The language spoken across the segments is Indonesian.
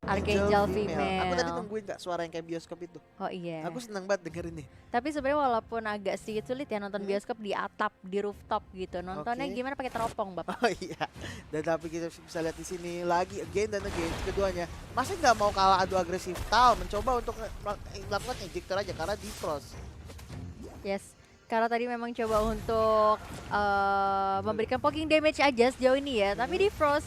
Archangel female. Aku tadi nungguin Kak suara yang kayak bioskop itu. Oh iya. Aku seneng banget dengerin nih. Tapi sebenarnya walaupun agak sedikit sulit ya nonton bioskop di atap, di rooftop gitu. Nontonnya Oke. gimana pakai teropong, Bapak? Oh iya. Dan tapi kita bisa lihat di sini lagi again dan again keduanya masih nggak mau kalah adu agresif. Tal mencoba untuk melakukan ejector aja karena defrost. Yes. Karena tadi memang coba untuk memberikan poking damage aja sejauh ini ya. Tapi di Frost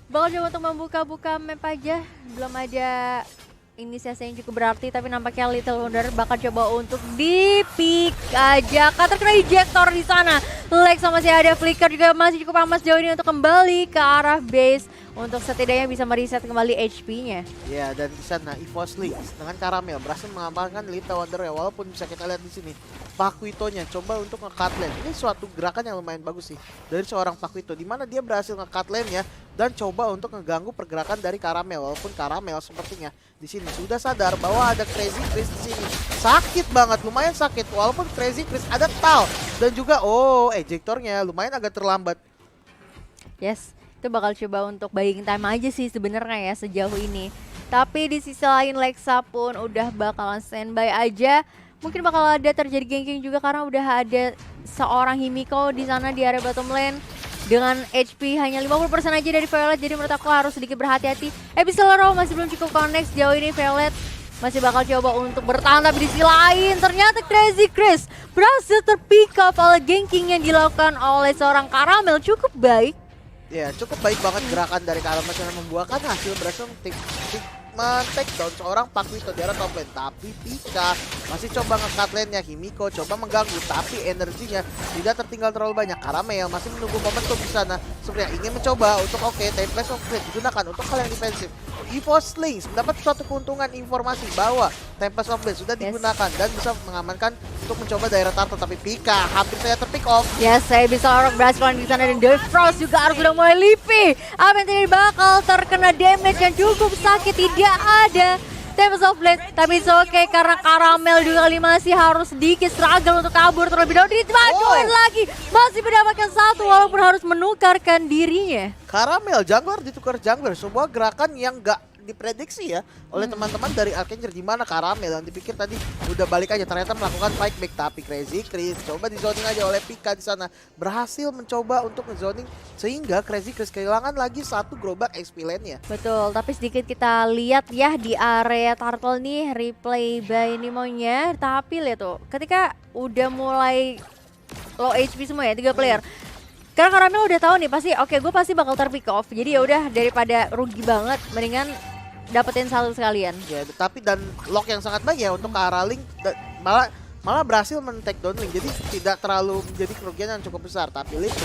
bakal coba untuk membuka-buka map aja. Belum ada inisiasi yang cukup berarti, tapi nampaknya Little Wonder bakal coba untuk di-pick aja. Terkena ejector di sana. Lex masih ada, Flicker juga masih cukup aman sejauh ini untuk kembali ke arah base untuk setidaknya bisa mereset kembali HP-nya. Ya, dan di sana Evosly dengan Karamel berhasil mengamankan Little Wonder ya, walaupun bisa kita lihat di sini Pakuitonya coba untuk nge-cut lane. Ini suatu gerakan yang lumayan bagus sih dari seorang Pakuito, di mana dia berhasil nge-cut lane-nya dan coba untuk ngeganggu pergerakan dari Karamel, walaupun Karamel sepertinya di sini sudah sadar bahwa ada Crazy Chris di sini. Sakit banget, lumayan sakit, walaupun Crazy Chris ada Tal dan juga ejectornya lumayan agak terlambat. Yes, itu bakal coba untuk buying time aja sih sebenarnya ya sejauh ini. Tapi di sisi lain Lexa pun udah bakalan standby aja. Mungkin bakal ada terjadi ganking juga karena udah ada seorang Himiko di sana di area bottom lane dengan HP hanya 50% aja dari Violet, jadi menurut aku harus sedikit berhati-hati. Epicelero masih belum cukup connect sejauh ini. Violet masih bakal coba untuk bertahan, tapi di sisi lain ternyata Crazy Chris berhasil terpick up oleh ganking yang dilakukan oleh seorang Karamel cukup baik. Ya, cukup baik banget gerakan dari Karamel yang membuahkan hasil, berhasil men-take down seorang Pakuito di arah top lane. Tapi Pika masih coba nge-cut lane-nya. Himiko coba mengganggu, tapi energinya tidak tertinggal terlalu banyak. Karamel masih menunggu momentum di sana. Sebenarnya ingin mencoba untuk Tempest of Blade digunakan untuk hal yang defensif. Evo Slings mendapat suatu keuntungan informasi bahwa Tempest of Blade sudah digunakan dan bisa mengamankan untuk mencoba daerah turtle, tapi Pika hampir saja terpick off. Yes, saya bisa orang berhasil di sana dan The Frost juga harus sudah mulai lipi. Apa yang tidak bakal terkena damage yang cukup sakit, tidak ada Tempest of Blade, tapi it's okay karena Karamel juga masih harus sedikit struggle untuk kabur terlebih dahulu. Dimajuin lagi, masih mendapatkan satu walaupun harus menukarkan dirinya. Karamel jungler ditukar jungler, sebuah gerakan yang gak diprediksi ya oleh teman-teman dari Archanger, di mana Karamel yang dipikir tadi udah balik aja ternyata melakukan fight back, tapi Crazy Chris coba di zoning aja oleh Pika di sana, berhasil mencoba untuk nge-zoning sehingga Crazy Chris kehilangan lagi satu gerobak XP lane-nya. Betul, tapi sedikit kita lihat ya di area turtle nih replay by Nemo-nya, tapi lihat tuh ketika udah mulai low HP semua ya 3 player. Karena Karamel udah tahu nih pasti gue pasti bakal terpick off. Jadi ya udah daripada rugi banget mendingan dapetin satu sekalian. Ya, tapi dan lock yang sangat baik ya untuk ke arah Link, malah berhasil men-take down Link. Jadi tidak terlalu menjadi kerugian yang cukup besar, tapi Link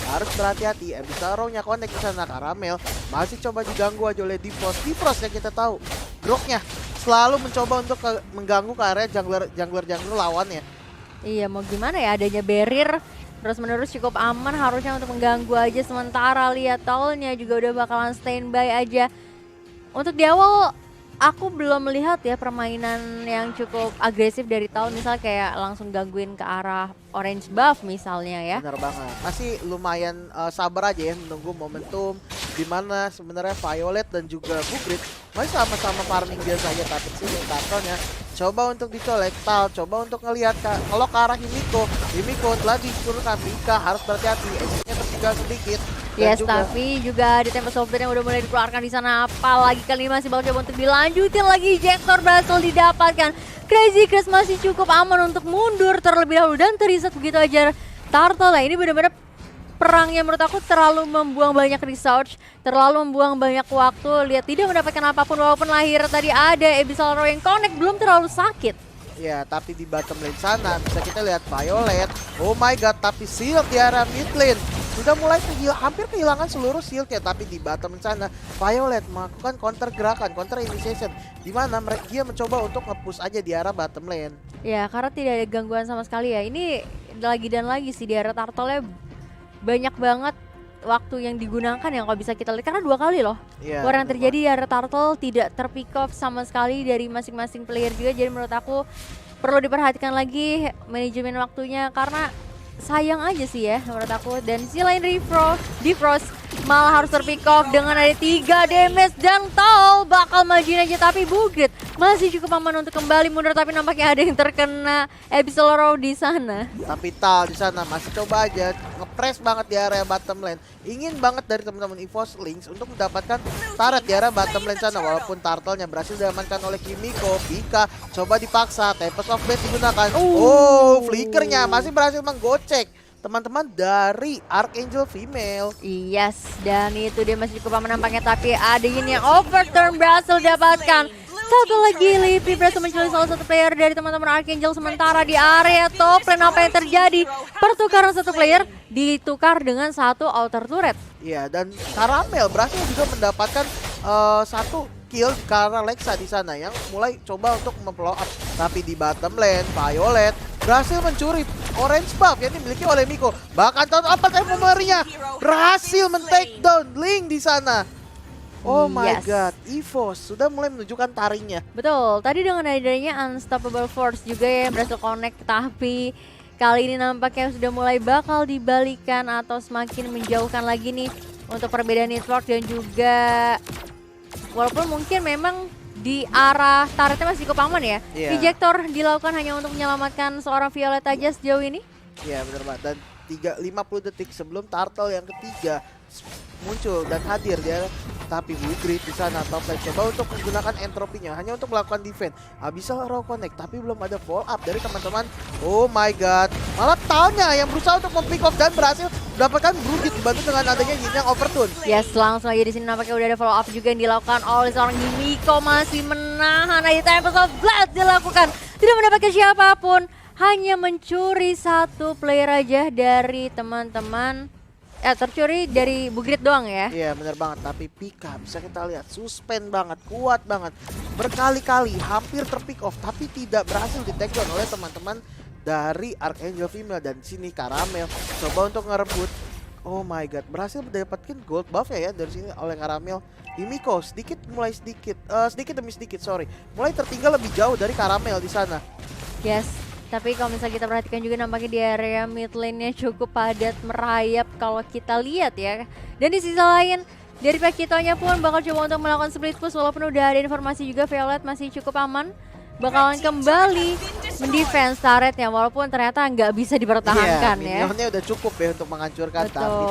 harus berhati-hati. Ebisaronya connect ke sana. Karamel masih coba diganggu aja oleh Defrost yang kita tahu Groknya selalu mencoba untuk mengganggu ke area jungler lawannya. Iya, mau gimana ya, adanya barrier terus menerus cukup aman harusnya untuk mengganggu aja, sementara lihat tolnya juga udah bakalan standby aja. Untuk di awal aku belum melihat ya permainan yang cukup agresif dari Taul, misalnya kayak langsung gangguin ke arah orange buff misalnya ya. Benar banget, masih lumayan sabar aja ya menunggu momentum di mana sebenarnya Violet dan juga Bugrit masih sama-sama farming biasa aja, tapi sini kartonnya coba untuk dicolek. Tal coba untuk ngelihat kalau ke arah Himiko telah diturunkan. Pika harus berhati-hati, exitnya tertinggal sedikit. Yes, tapi juga di Tempest of Blade yang udah mulai dikeluarkan di sana, apalagi kali ini masih bakal coba untuk dilanjutin lagi. Ejector berhasil didapatkan. Crazy Chris masih cukup aman untuk mundur terlebih dahulu dan terreset begitu aja turtle. Nah, ini benar-benar perangnya menurut aku terlalu membuang banyak research, terlalu membuang banyak waktu. Lihat tidak mendapatkan apapun, walaupun lahir tadi ada Ebisalro yang connect belum terlalu sakit. Ya, tapi di bottom lane sana bisa kita lihat Violet. Oh my god, tapi shield di arah mid lane sudah mulai hampir kehilangan seluruh shieldnya. Tapi di bottom sana Violet melakukan counter gerakan, counter initiation, di mana dia mencoba untuk nge-push aja di arah bottom lane. Ya, karena tidak ada gangguan sama sekali ya. Ini lagi dan lagi sih di arah turtle-nya banyak banget waktu yang digunakan yang kalau bisa kita lihat, karena 2 kali loh yang terjadi di area turtle tidak terpick off sama sekali dari masing-masing player juga. Jadi menurut aku perlu diperhatikan lagi manajemen waktunya, karena sayang aja sih ya menurut aku. Dan si lain Defrost malah harus terpick off dengan ada 3 damage dan Taul bakal bakal majuin aja, tapi Bugrit masih cukup aman untuk kembali mundur, tapi nampaknya ada yang terkena Abyssal Row di sana. Tapi Tal di sana masih coba aja ngepres banget di area bottom lane. Ingin banget dari teman-teman EVOS Lynx untuk mendapatkan turret di area bottom lane sana, walaupun turtle-nya berhasil diamankan oleh Kimiko. Pika coba dipaksa, Tempest of Blade digunakan. Flickernya masih berhasil menggocek teman-teman dari Archangel Female. Yes, dan itu dia masih cukup aman nampaknya, tapi ada ini yang overturn berhasil dapatkan. Satu lagi, Livi berhasil menculik salah satu player dari teman-teman Archangel, sementara di area top lane apa yang terjadi? Pertukaran satu player ditukar dengan satu outer turret. Iya, dan Caramel berhasil juga mendapatkan satu kill karena Lexa di sana yang mulai coba untuk memfollow up. Tapi di bottom lane, Violet berhasil mencuri orange buff yang dimiliki oleh Miko. Bahkan tahun apa temporary-nya berhasil men-take down Link di sana. Oh my god, EVOS sudah mulai menunjukkan taringnya. Betul, tadi dengan adanya Unstoppable Force juga ya yang berhasil connect, tapi kali ini nampaknya sudah mulai bakal dibalikan atau semakin menjauhkan lagi nih untuk perbedaan network, dan juga walaupun mungkin memang di arah turretnya masih cukup aman ya. Ejector dilakukan hanya untuk menyelamatkan seorang Violet aja sejauh ini. Iya benar banget, dan 50 detik sebelum turtle yang ketiga muncul dan hadir dia, tapi Bugrit di sana top lane coba untuk menggunakan entropinya hanya untuk melakukan defense. Abyssal Row connect tapi belum ada follow up dari teman-teman. Oh my god, malah Talnya yang berusaha untuk mempick off dan berhasil mendapatkan Bugrit dibantu dengan adanya Yin yang overturn. Yes, langsung aja di sini nampaknya udah ada follow up juga yang dilakukan oleh seorang Kimiko, masih menahan aja. Tempest of Blade dilakukan, tidak mendapatkan siapapun, hanya mencuri satu player aja dari teman-teman. Tercuri dari Bugrit doang ya. Iya bener banget, tapi Pika bisa kita lihat suspend banget, kuat banget, berkali-kali hampir terpick off tapi tidak berhasil di take down oleh teman-teman dari Archangel Female. Dan sini Caramel coba untuk ngerebut. Oh my god, berhasil mendapatkan gold buff ya dari sini oleh Caramel. Himiko sedikit demi sedikit mulai tertinggal lebih jauh dari Caramel di sana. Yes, tapi kalau misalnya kita perhatikan juga nampaknya di area mid lane-nya cukup padat merayap kalau kita lihat ya. Dan di sisi lain dari pihak Kitonya pun bakal coba untuk melakukan split push, walaupun udah ada informasi juga Violet masih cukup aman, bakalan kembali mendefense turretnya, walaupun ternyata nggak bisa dipertahankan ya. Minionnya udah cukup ya untuk menghancurkan, tapi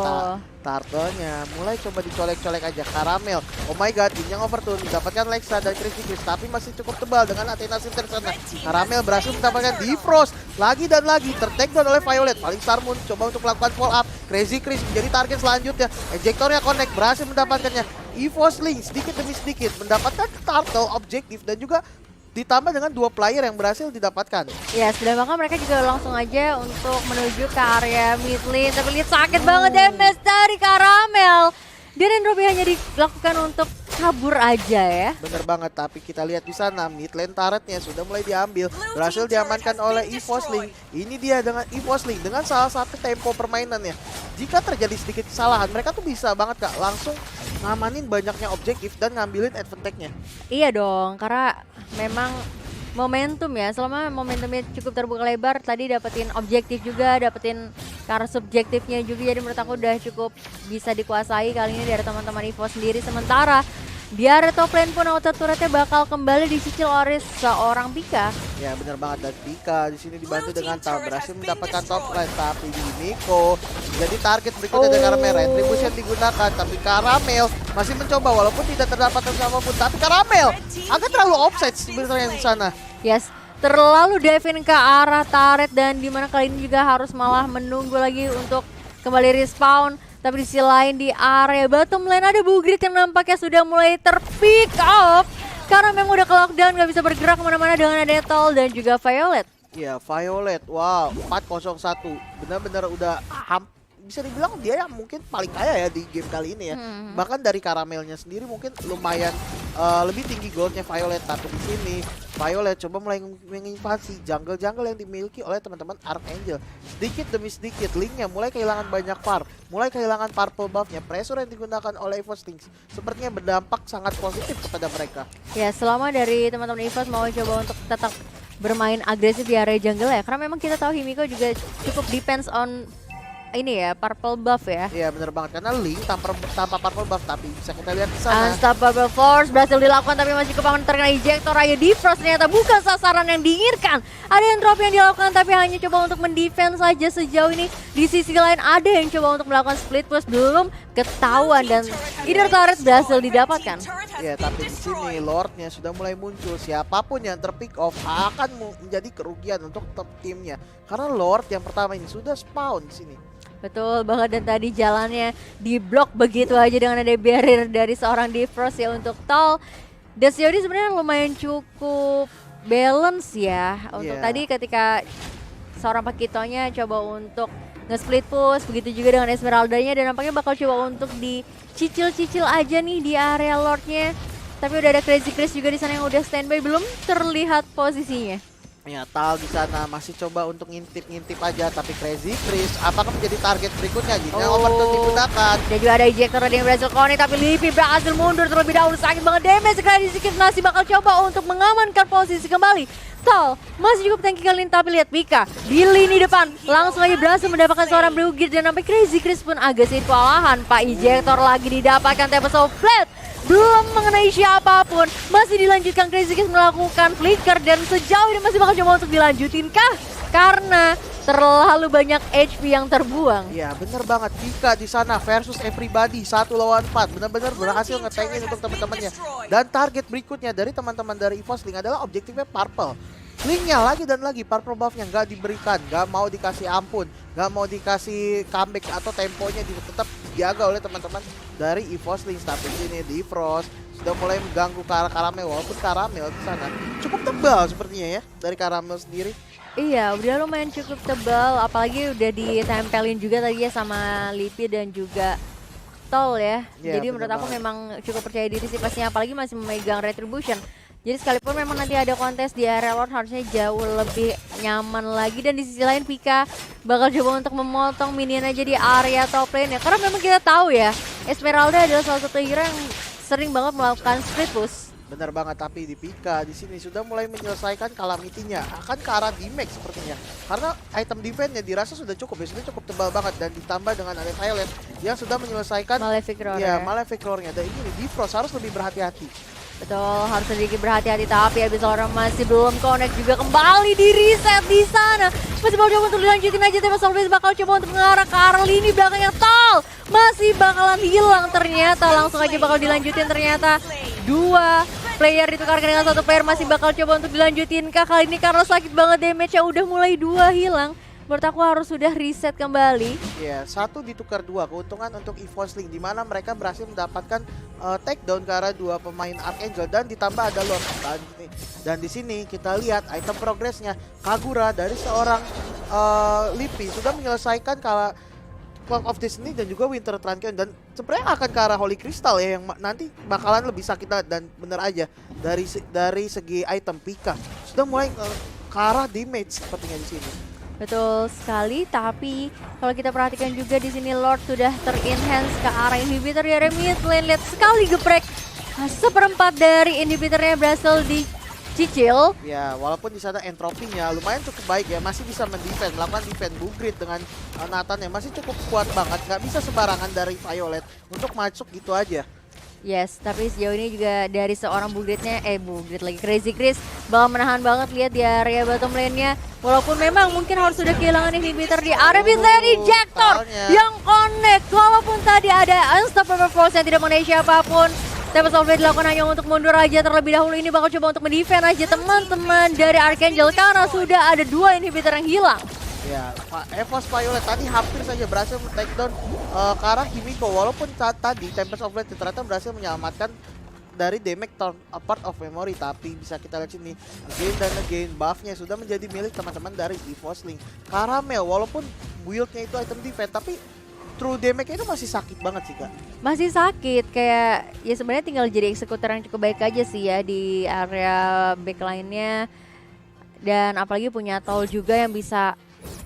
turtle-nya mulai coba dicolek-colek aja. Caramel, oh my god, yang overturn mendapatkan Lexa dan Crazy Chris, tapi masih cukup tebal dengan Athena Sinter sana. Caramel berhasil mendapatkan defrost lagi dan lagi, ter-take down oleh Violet. Paling Star Moon coba untuk melakukan follow up. Crazy Chris menjadi target selanjutnya. Ejectornya connect, berhasil mendapatkannya. EVOS Lynx sedikit demi sedikit mendapatkan turtle objektif dan juga ditambah dengan 2 player yang berhasil didapatkan. Ya, sudah bahkan mereka juga langsung aja untuk menuju ke area mid lane. Tapi lihat sakit banget damage dari Caramel. Dan Entropi hanya dilakukan untuk kabur aja ya. Bener banget, tapi kita lihat di sana mid lane turretnya sudah mulai diambil, berhasil diamankan oleh EVOS Lynx. Ini dia dengan EVOS Lynx dengan salah satu tempo permainannya. Jika terjadi sedikit kesalahan, mereka tuh bisa banget Kak langsung ngamanin banyaknya objektif dan ngambilin advantage-nya. Iya dong, karena memang momentum ya, selama momentumnya cukup terbuka lebar, tadi dapetin objektif juga, dapetin karena subjektifnya juga, jadi menurut aku udah cukup bisa dikuasai kali ini dari teman-teman EVOS sendiri. Sementara di area top lane pun auto turretnya bakal kembali dicicil oleh seorang Pika. Ya benar banget, dan Pika di sini dibantu dengan Tal berhasil mendapatkan top lane, tapi di Miko jadi target berikutnya dari Caramel. Retribution digunakan, tapi Caramel masih mencoba walaupun tidak terdapat siapapun. Tapi Caramel agak terlalu offside sebenarnya di sana. Yes, terlalu dive ke arah turret, dan dimana kali ini juga harus malah menunggu lagi untuk kembali respawn. Tapi di sisi lain di area bottom lane ada Bugrit yang nampaknya sudah mulai terpick up karena memang udah ke lockdown, gak bisa bergerak kemana-mana dengan ada Tal dan juga Violet. Iya, Violet, wow, 401, benar-benar udah bisa dibilang dia yang mungkin paling kaya ya di game kali ini ya. Bahkan dari Caramelnya sendiri mungkin lumayan lebih tinggi goldnya Violet. Tapi di sini Violet coba mulai menginvasi jungle-jungle yang dimiliki oleh teman-teman Archangel. Sedikit demi sedikit Linknya mulai kehilangan banyak farm, mulai kehilangan purple buffnya. Pressure yang digunakan oleh EVOS Lynx sepertinya berdampak sangat positif kepada mereka. Ya, selama dari teman-teman EVOS mau coba untuk tetap bermain agresif di area jungle ya, karena memang kita tahu Himiko juga cukup depends on ini ya, purple buff ya. Iya bener banget, karena Link tanpa purple buff, tapi bisa kita lihat di sana. Unstoppable Force berhasil dilakukan tapi masih kepangan terkena ejector. Ayo Defrost ternyata bukan sasaran yang diinginkan. Ada entropy yang dilakukan tapi hanya coba untuk mendefense saja sejauh ini. Di sisi lain ada yang coba untuk melakukan split push, belum ketahuan dan inner turret berhasil didapatkan. Ya, tapi di sini Lordnya sudah mulai muncul. Siapapun yang terpick off akan menjadi kerugian untuk timnya. Karena Lord yang pertama ini sudah spawn di sini. Betul banget, dan tadi jalannya di blok begitu aja dengan ada barrier dari seorang Defrost ya untuk Tol. Dan sejauh ini sebenarnya lumayan cukup balance ya. Untuk tadi ketika seorang Pakitonya coba untuk nge-split push, begitu juga dengan Esmeralda-nya, dan nampaknya bakal coba untuk dicicil-cicil aja nih di area Lord-nya. Tapi udah ada Crazy Chris juga di sana yang udah standby, belum terlihat posisinya. Ya, Tal di sana masih coba untuk ngintip-ngintip aja, tapi Crazy Chris apakah menjadi target berikutnya? Jika overturn digunakan. Dan juga ada ejector yang berhasil connect, tapi Lipi berhasil mundur terlebih dahulu. Sakit banget damage. Crazy Chris masih bakal coba untuk mengamankan posisi kembali. Tal masih cukup tanky kali ini, tapi lihat Pika di lini depan langsung aja berhasil mendapatkan seorang Brugir, dan sampai Crazy Chris pun agak sedikit kewalahan. Pak, ejector lagi didapatkan, Tempest of Flat belum mengenai siapapun. Masih dilanjutkan, Crazy Chris melakukan flicker, dan sejauh ini masih bakal coba untuk dilanjutin kah? Karena terlalu banyak HP yang terbuang. Ya bener banget, Pika di sana versus everybody 1 lawan 4, benar-benar berhasil ngetengin untuk teman-temannya. Dan target berikutnya dari teman-teman dari EVOS Link adalah objektifnya Purple. Linknya lagi dan lagi, purple buffnya nggak diberikan, nggak mau dikasih ampun, nggak mau dikasih comeback atau temponya tetap dijaga oleh teman-teman dari EVOS Link. Tapi ini Defrost sudah mulai mengganggu Karamel, walaupun Karamel di sana cukup tebal sepertinya ya dari Karamel sendiri. Iya, udah lumayan cukup tebal, apalagi udah ditempelin juga tadi ya sama Lipi dan juga Tol ya. Jadi menurut aku memang cukup percaya diri sih pastinya, apalagi masih memegang Retribution. Jadi sekalipun memang nanti ada kontes di area Lord, harusnya jauh lebih nyaman lagi. Dan di sisi lain Pika bakal coba untuk memotong minion aja di area top lane ya. Karena memang kita tahu ya, Esmeralda adalah salah satu hero yang sering banget melakukan split push. Benar banget, tapi di Pika di sini sudah mulai menyelesaikan calamity-nya, akan ke arah D-Max sepertinya. Karena item defense-nya dirasa sudah cukup ya, sudah cukup tebal banget, dan ditambah dengan ada Violet yang sudah menyelesaikan Malefic Roar. Ya, Malefic Roar-nya. Dan ini Defrost harus lebih berhati-hati. Betul, harus sedikit berhati-hati, tapi habis orang masih belum connect juga, kembali di reset di sana. Masih bakal coba untuk dilanjutin aja, tapi Solveig bakal coba untuk mengarah ke arah lini belakangnya. Tol masih bakalan hilang ternyata, langsung aja bakal dilanjutin ternyata. 2 player ditukarkan dengan 1 player, masih bakal coba untuk dilanjutin kah kali ini karena sakit banget damage-nya udah mulai 2 hilang. Menurut aku harus sudah reset kembali. Ya, 1 ditukar 2, keuntungan untuk EVOS Link, di mana mereka berhasil mendapatkan takedown ke arah 2 pemain Archangel, dan ditambah ada Lord. Dan di sini kita lihat item progresnya, Kagura dari seorang Lipi sudah menyelesaikan Clock of Destiny dan juga Winter Truncheon, dan sebenarnya akan ke arah Holy Crystal ya, yang nanti bakalan lebih sakit. Dan bener aja dari segi item Pika sudah mulai ke arah damage sepertinya di sini. Betul sekali, tapi kalau kita perhatikan juga di sini Lord sudah ter-enhance ke arah inhibitor di area mid lane. Lihat sekali geprek, 1/4 dari inhibitornya berhasil dicicil. Ya, walaupun di sana entropinya lumayan cukup baik ya, masih bisa mendefend, melakukan defend Bugrit dengan Nathan yang masih cukup kuat banget, nggak bisa sembarangan dari Violet untuk masuk gitu aja. Yes, tapi sejauh ini juga dari seorang Bugrit lagi, Crazy Chris bakal menahan banget, lihat di area bottom lane-nya. Walaupun memang mungkin harus sudah kehilangan inhibitor di area mid lane, ejector yang connect. Walaupun tadi ada Unstoppable Force yang tidak mengenai siapapun, tapi Solveig dilakukan hanya untuk mundur aja terlebih dahulu. Ini bakal coba untuk mendefend aja teman-teman dari Archangel karena sudah ada 2 inhibitor yang hilang. Ya, EVOS Violet tadi hampir saja berhasil men-takedown ke arah Himiko, walaupun tadi Tempest of Fate ternyata berhasil menyelamatkan dari damage turn apart of memory. Tapi bisa kita lihat sini, again dan again buffnya sudah menjadi milik teman-teman dari EVOS Link. Karamel walaupun build-nya itu item defense, tapi true damage itu masih sakit banget sih Kak. Masih sakit, kayak ya sebenarnya tinggal jadi eksekutor yang cukup baik aja sih ya di area backline-nya. Dan apalagi punya Tol juga yang bisa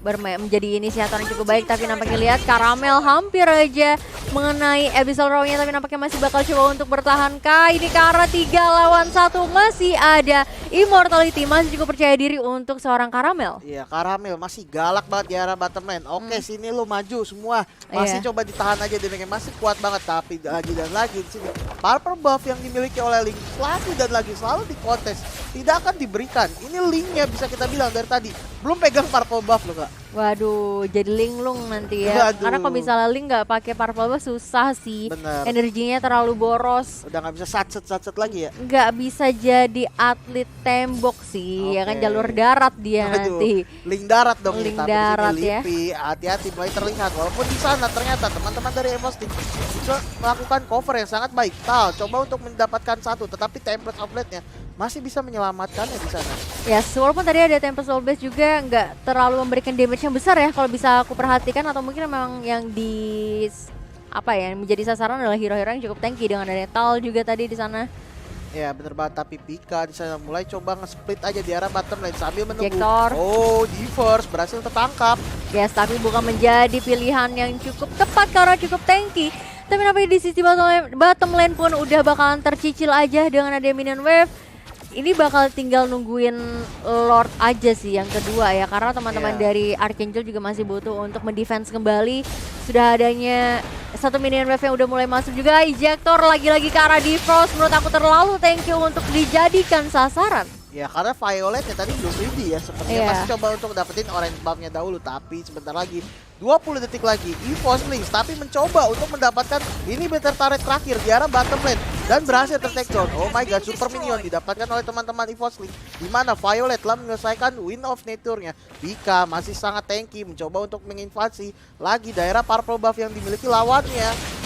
menjadi inisiator yang cukup baik. Tapi nampaknya lihat Karamel hampir aja mengenai Abyssal Row-nya, tapi nampaknya masih bakal coba untuk bertahan kah. Ini ke arah 3 lawan 1, masih ada Immortality masih cukup percaya diri untuk seorang Karamel. Iya, Karamel masih galak banget di arah bottom lane. Oke, sini lu maju semua. Masih Iya. coba ditahan aja damage masih kuat banget, tapi lagi dan lagi di sini purple buff yang dimiliki oleh Link lagi dan lagi selalu di kontes tidak akan diberikan. Ini Linknya bisa kita bilang dari tadi belum pegang purple buff loh, Kak. Waduh, jadi linglung nanti ya. Waduh. Karena kalau misalnya Ling nggak pakai purple buff susah sih. Bener. Energinya terlalu boros. Udah nggak bisa satset lagi ya. Nggak bisa jadi atlet tembok sih, ya kan Oke. jalur darat dia Aduh, nanti. Link darat dong Link ini, tapi darat di sini ya. Lipi hati-hati mulai terlihat walaupun di sana ternyata teman-teman dari Evostik bisa melakukan cover yang sangat baik. Tal coba untuk mendapatkan satu, tetapi template outletnya masih bisa menyelamatkannya di sana. Ya, walaupun tadi ada Tempest Soul Blast juga nggak terlalu memberikan damage yang besar ya kalau bisa aku perhatikan, atau mungkin memang yang di apa ya menjadi sasaran adalah hero-hero yang cukup tanky dengan ada Tal juga tadi di sana. Ya bener banget, tapi Pika di sana mulai coba nge-split aja di arah bottom lane sambil menunggu. Jektor. Oh, Diverse berhasil tertangkap. Yes, tapi bukan menjadi pilihan yang cukup tepat karena cukup tanky. Tapi nampaknya di sisi bottom lane pun udah bakalan tercicil aja dengan ada minion wave. Ini bakal tinggal nungguin Lord aja sih yang kedua ya, karena teman-teman Iya. dari Archangel juga masih butuh untuk mendefense kembali. Sudah adanya satu minion wave yang udah mulai masuk juga. Ejector lagi-lagi ke arah Defrost, menurut aku terlalu thank you untuk dijadikan sasaran. Ya karena Violetnya tadi belum ready ya, sepertinya Iya. masih coba untuk dapetin orange buff-nya dahulu, tapi sebentar lagi 20 detik lagi EVOS Lynx tapi mencoba untuk mendapatkan ini better turret terakhir di arah bottom lane dan berhasil ter-take down. Oh my god, super minion didapatkan oleh teman-teman EVOS Lynx, di mana Violet telah menyelesaikan Wind of Nature-nya. Pika masih sangat tanky mencoba untuk menginvasi lagi daerah purple buff yang dimiliki lawannya.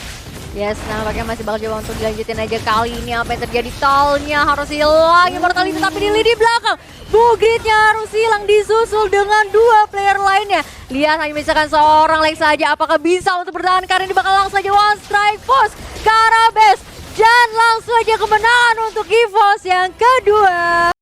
Yes, nampaknya masih bakal coba untuk dilanjutin aja kali ini. Apa yang terjadi? Talnya harus hilang, Immortality tapi di lini belakang. Bugritnya harus hilang, disusul dengan dua player lainnya. Lihat hanya misalkan seorang Lex saja. Apakah bisa untuk bertahan? Karena ini bakal langsung saja one strike force ke arah base. Dan langsung aja kemenangan untuk EVOS yang kedua.